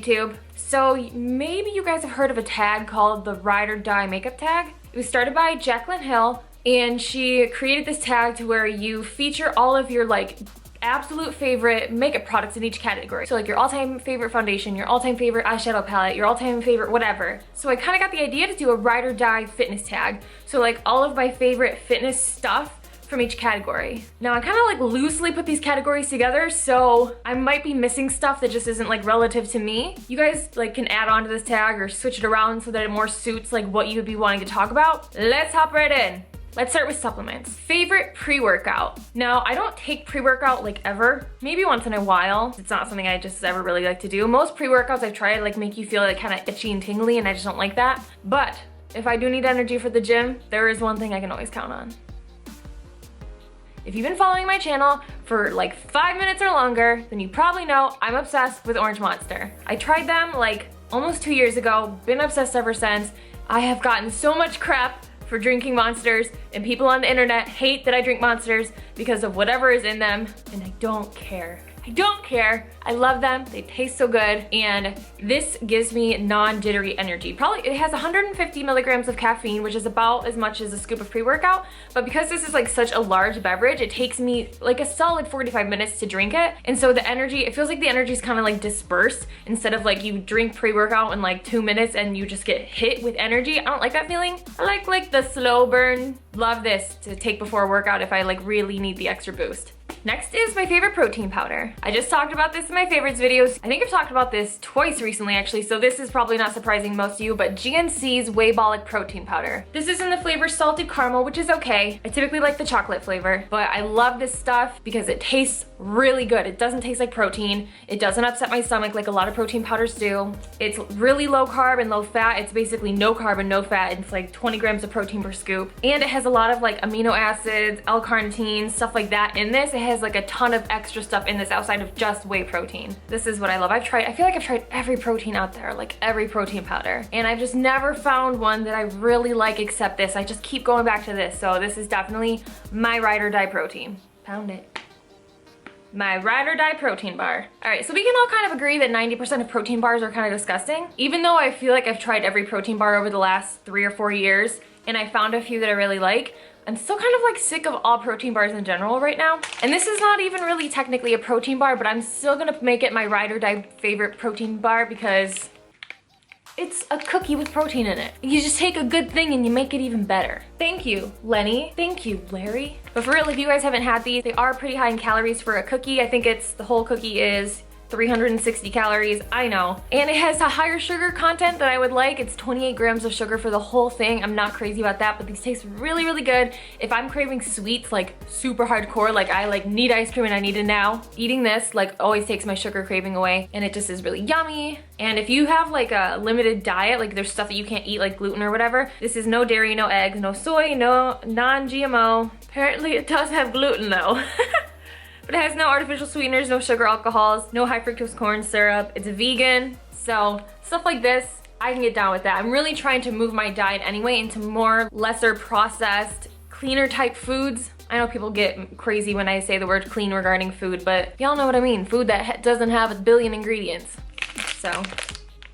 YouTube? So maybe you guys have heard of a tag called the Ride or Die makeup tag. It was started by Jaclyn Hill, and she created this tag to where you feature all of your like absolute favorite makeup products in each category. So like your all-time favorite foundation, your all-time favorite eyeshadow palette, your all-time favorite whatever. So I kind of got the idea to do a Ride or Die fitness tag. So like all of my favorite fitness stuff from each category. Now I kind of like loosely put these categories together, so I might be missing stuff that just isn't like relative to me. You guys like can add on to this tag or switch it around so that it more suits like what you would be wanting to talk about. Let's hop right in. Let's start with supplements. Favorite pre-workout. Now, I don't take pre-workout like ever, maybe once in a while. It's not something I just ever really like to do. Most pre-workouts I've tried like make you feel like kind of itchy and tingly, and I just don't like that. But if I do need energy for the gym, there is one thing I can always count on. If you've been following my channel for like 5 minutes or longer, then you probably know I'm obsessed with Orange Monster. I tried them like almost 2 years ago, been obsessed ever since. I have gotten so much crap for drinking Monsters, and people on the internet hate that I drink Monsters because of whatever is in them, and I don't care. I don't care. I love them. They taste so good, and this gives me non-jittery energy. Probably it has 150 milligrams of caffeine, which is about as much as a scoop of pre-workout, but because this is like such a large beverage, it takes me like a solid 45 minutes to drink it, and so the energy, it feels like the energy is kind of like dispersed instead of like you drink pre-workout in like 2 minutes and you just get hit with energy. I don't like that feeling. I like the slow burn. Love this to take before a workout if I like really need the extra boost. Next is my favorite protein powder. I just talked about this in my favorites videos. I think I've talked about this twice recently actually, so this is probably not surprising most of you, but GNC's Waybolic protein powder. This is in the flavor salted caramel, which is okay. I typically like the chocolate flavor, but I love this stuff because it tastes really good. It doesn't taste like protein. It doesn't upset my stomach like a lot of protein powders do. It's really low carb and low fat. It's basically no carb and no fat. It's like 20 grams of protein per scoop. And it has a lot of like amino acids, L-carnitine, stuff like that in this. It has like a ton of extra stuff in this outside of just whey protein. This is what I love. I feel like I've tried every protein out there, like every protein powder, and I've just never found one that I really like except this. I just keep going back to this. So this is definitely my Ride or Die protein. Pound it. My Ride or Die protein bar. All right, so we can all kind of agree that 90% of protein bars are kind of disgusting. Even though I feel like I've tried every protein bar over the last 3 or 4 years, and I found a few that I really like, I'm still kind of like sick of all protein bars in general right now. And this is not even really technically a protein bar, but I'm still gonna make it my Ride or Die favorite protein bar because it's a cookie with protein in it. You just take a good thing and you make it even better. Thank you, Lenny. Thank you, Larry. But for real, if you guys haven't had these, they are pretty high in calories for a cookie. I think the whole cookie is 360 calories, I know. And it has a higher sugar content that I would like. It's 28 grams of sugar for the whole thing. I'm not crazy about that, but these taste really, really good. If I'm craving sweets like super hardcore, like I like need ice cream and I need it now, eating this like always takes my sugar craving away, and it just is really yummy. And if you have like a limited diet, like there's stuff that you can't eat like gluten or whatever, this is no dairy, no eggs, no soy, no non-GMO. Apparently it does have gluten though. But it has no artificial sweeteners, no sugar alcohols, no high fructose corn syrup. It's vegan, so stuff like this, I can get down with that. I'm really trying to move my diet anyway into more lesser processed, cleaner type foods. I know people get crazy when I say the word clean regarding food, but y'all know what I mean. Food that doesn't have a billion ingredients. So,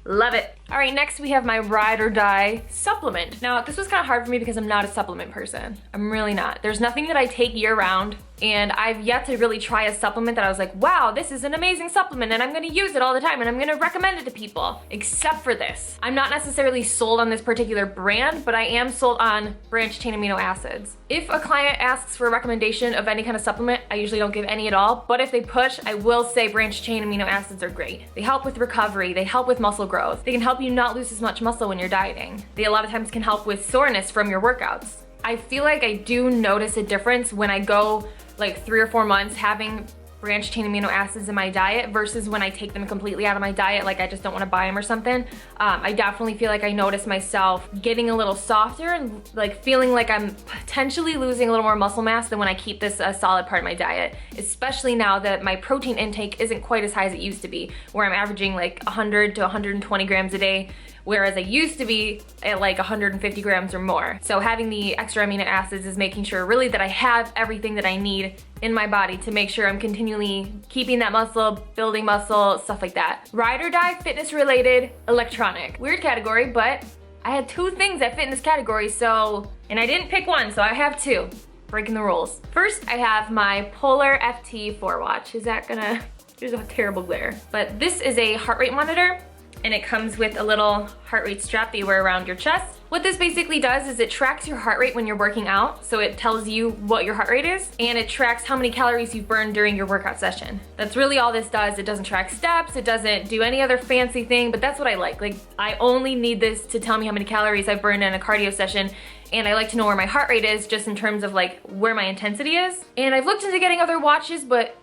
love it. All right, next we have my Ride or Die supplement. Now, this was kind of hard for me because I'm not a supplement person. I'm really not. There's nothing that I take year round, and I've yet to really try a supplement that I was like, wow, this is an amazing supplement and I'm gonna use it all the time and I'm gonna recommend it to people, except for this. I'm not necessarily sold on this particular brand, but I am sold on branched chain amino acids. If a client asks for a recommendation of any kind of supplement, I usually don't give any at all, but if they push, I will say branched chain amino acids are great. They help with recovery, they help with muscle growth, they can help you not lose as much muscle when you're dieting. They a lot of times can help with soreness from your workouts. I feel like I do notice a difference when I go like 3 or 4 months having branched chain amino acids in my diet versus when I take them completely out of my diet, like I just don't want to buy them or something. I definitely feel like I notice myself getting a little softer and like feeling like I'm potentially losing a little more muscle mass than when I keep this a solid part of my diet, especially now that my protein intake isn't quite as high as it used to be, where I'm averaging like 100 to 120 grams a day, whereas I used to be at like 150 grams or more. So having the extra amino acids is making sure really that I have everything that I need in my body to make sure I'm continually keeping that muscle, building muscle, stuff like that. Ride or die, fitness related, electronic. Weird category, but I had 2 things that fit in this category, so, and I didn't pick one, so I have 2. Breaking the rules. First, I have my Polar FT4 watch. Is that gonna, there's a terrible glare. But this is a heart rate monitor, and it comes with a little heart rate strap that you wear around your chest. What this basically does is it tracks your heart rate when you're working out, so it tells you what your heart rate is, and it tracks how many calories you've burned during your workout session. That's really all this does. It doesn't track steps, it doesn't do any other fancy thing, but that's what I like. Like, I only need this to tell me how many calories I've burned in a cardio session, and I like to know where my heart rate is just in terms of like where my intensity is. And I've looked into getting other watches, but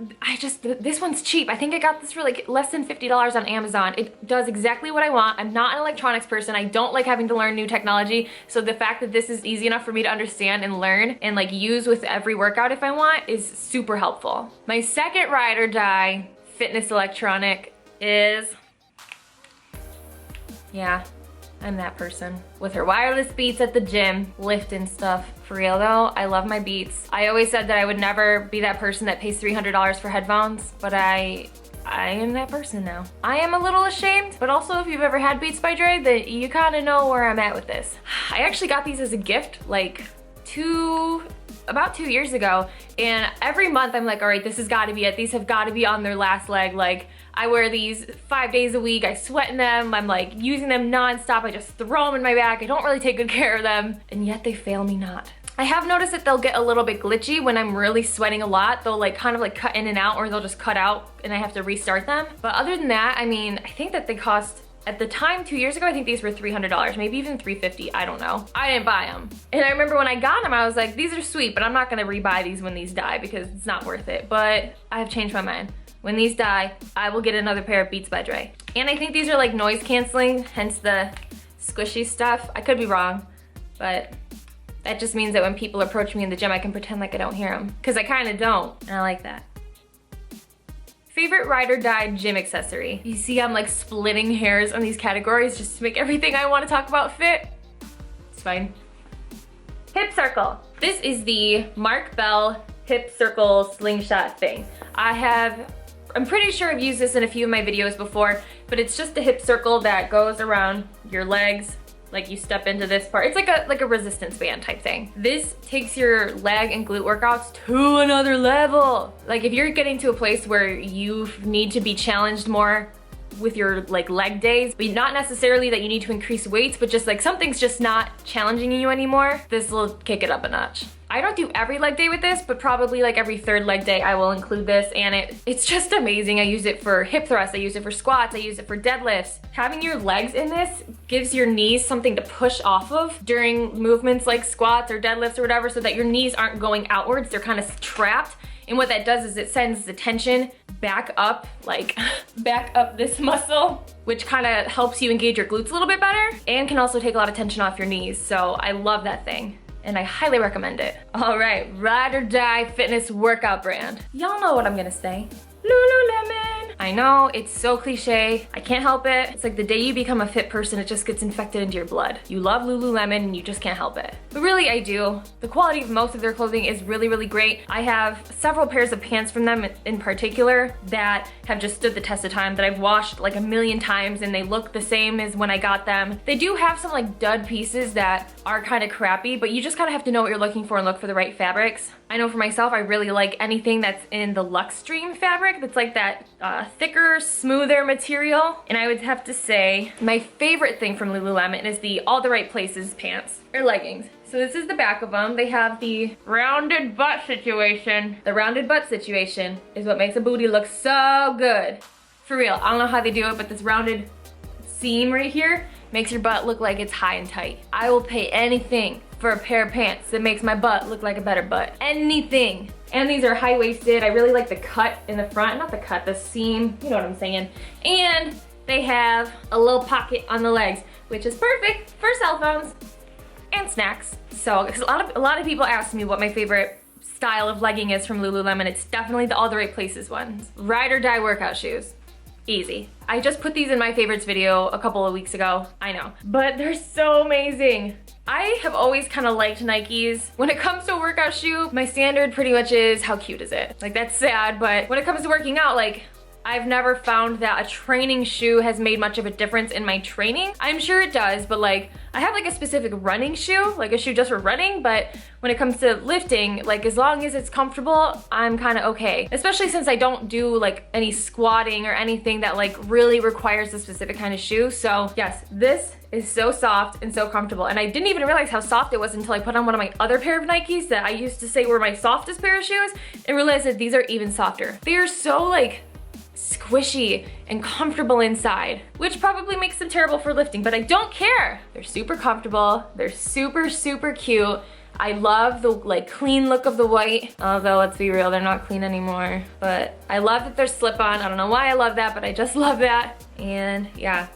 this one's cheap. I think I got this for like less than $50 on Amazon. It does exactly what I want. I'm not an electronics person. I don't like having to learn new technology. So the fact that this is easy enough for me to understand and learn and like use with every workout if I want is super helpful. My second ride or die fitness electronic is, yeah, I'm that person. With her wireless Beats at the gym, lifting stuff. For real though, I love my Beats. I always said that I would never be that person that pays $300 for headphones, but I am that person now. I am a little ashamed, but also if you've ever had Beats by Dre, that you kind of know where I'm at with this. I actually got these as a gift like about 2 years ago, and every month I'm like, all right, this has got to be it. These have got to be on their last leg. Like, I wear these 5 days a week. I sweat in them. I'm like using them nonstop. I just throw them in my bag. I don't really take good care of them, and yet they fail me not. I have noticed that they'll get a little bit glitchy when I'm really sweating a lot. They'll like kind of like cut in and out, or they'll just cut out and I have to restart them. But other than that, I mean, I think that they cost, at the time 2 years ago, I think these were $300, maybe even $350, I don't know. I didn't buy them. And I remember when I got them, I was like, these are sweet, but I'm not gonna rebuy these when these die because it's not worth it. But I have changed my mind. When these die, I will get another pair of Beats by Dre. And I think these are like noise canceling, hence the squishy stuff. I could be wrong, but that just means that when people approach me in the gym, I can pretend like I don't hear them. Because I kind of don't, and I like that. Favorite ride or die gym accessory. You see I'm like splitting hairs on these categories just to make everything I want to talk about fit. It's fine. Hip circle. This is the Mark Bell hip circle slingshot thing. I'm pretty sure I've used this in a few of my videos before, but it's just a hip circle that goes around your legs. Like you step into this part. It's like a resistance band type thing. This takes your leg and glute workouts to another level. Like if you're getting to a place where you need to be challenged more with your like leg days, but not necessarily that you need to increase weights, but just like something's just not challenging you anymore, this will kick it up a notch. I don't do every leg day with this, but probably like every third leg day I will include this, and it's just amazing. I use it for hip thrusts, I use it for squats, I use it for deadlifts. Having your legs in this gives your knees something to push off of during movements like squats or deadlifts or whatever, so that your knees aren't going outwards, they're kind of trapped. And what that does is it sends the tension back up, like back up this muscle, which kind of helps you engage your glutes a little bit better and can also take a lot of tension off your knees. So I love that thing and I highly recommend it. All right, ride or die fitness workout brand. Y'all know what I'm gonna say. Lululemon. I know, it's so cliche. I can't help it. It's like the day you become a fit person, it just gets infected into your blood. You love Lululemon and you just can't help it. But really, I do. The quality of most of their clothing is really, really great. I have several pairs of pants from them in particular that have just stood the test of time, that I've washed like a million times and they look the same as when I got them. They do have some like dud pieces that are kind of crappy, but you just kind of have to know what you're looking for and look for the right fabrics. I know for myself, I really like anything that's in the Luxtreme fabric, that's like that thicker, smoother material. And I would have to say my favorite thing from Lululemon is the All the Right Places pants, or leggings. So this is the back of them. They have the rounded butt situation. The rounded butt situation is what makes a booty look so good. For real, I don't know how they do it, but this rounded seam right here makes your butt look like it's high and tight. I will pay anything for a pair of pants that makes my butt look like a better butt. Anything. And these are high-waisted. I really like the cut in the front, not the cut, the seam, you know what I'm saying. And they have a little pocket on the legs, which is perfect for cell phones and snacks. So, because a lot of people ask me what my favorite style of legging is from Lululemon. It's definitely the All the Right Places ones. Ride or die workout shoes. Easy. I just put these in my favorites video a couple of weeks ago, I know, but they're so amazing. I have always kind of liked Nikes. When it comes to a workout shoe, my standard pretty much is how cute is it? Like that's sad, but when it comes to working out, like I've never found that a training shoe has made much of a difference in my training. I'm sure it does, but like I have like a specific running shoe, like a shoe just for running, but when it comes to lifting, like as long as it's comfortable, I'm kind of okay. Especially since I don't do like any squatting or anything that like really requires a specific kind of shoe. So yes, this is so soft and so comfortable. And I didn't even realize how soft it was until I put on one of my other pair of Nikes that I used to say were my softest pair of shoes and realized that these are even softer. They are so like squishy and comfortable inside, which probably makes them terrible for lifting, but I don't care. They're super comfortable. They're super, super cute. I love the like clean look of the white, although let's be real, they're not clean anymore. But I love that they're slip-on. I don't know why I love that, but I just love that. And yeah,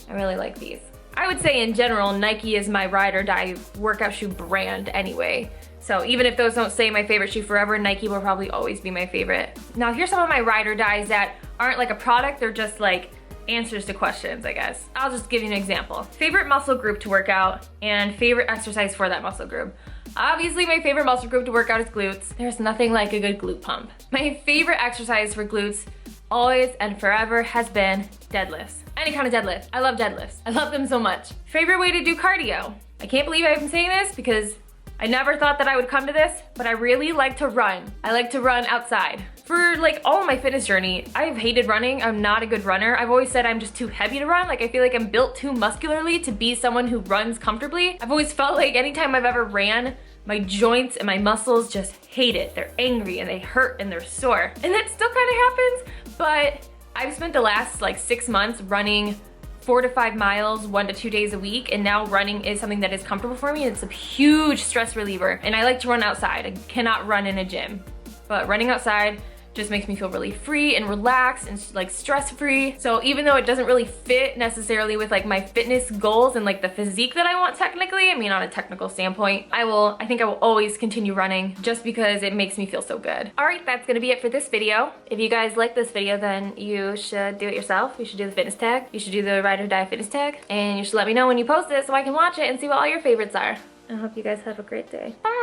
I really like these. I would say in general, Nike is my ride or die workout shoe brand anyway. So even if those don't say my favorite shoe forever, Nike will probably always be my favorite. Now here's some of my ride or dies that aren't like a product, they're just like answers to questions, I guess. I'll just give you an example. Favorite muscle group to work out and favorite exercise for that muscle group. Obviously my favorite muscle group to work out is glutes. There's nothing like a good glute pump. My favorite exercise for glutes always and forever has been deadlifts. Any kind of deadlift. I love deadlifts. I love them so much. Favorite way to do cardio. I can't believe I've been saying this because I never thought that I would come to this, but I really like to run. I like to run outside. For like all of my fitness journey, I've hated running. I'm not a good runner. I've always said I'm just too heavy to run. Like I feel like I'm built too muscularly to be someone who runs comfortably. I've always felt like anytime I've ever ran, my joints and my muscles just hate it. They're angry and they hurt and they're sore. And that still kind of happens, but I've spent the last like 6 months running 4 to 5 miles, 1 to 2 days a week, and now running is something that is comfortable for me. It's a huge stress reliever, and I like to run outside. I cannot run in a gym, but running outside just makes me feel really free and relaxed and like stress-free. So even though it doesn't really fit necessarily with like my fitness goals and like the physique that I want technically, I mean on a technical standpoint, I think I will always continue running just because it makes me feel so good. All right, that's gonna be it for this video. If you guys like this video, then you should do it yourself. You should do the fitness tag. You should do the ride or die fitness tag. And you should let me know when you post it so I can watch it and see what all your favorites are. I hope you guys have a great day. Bye.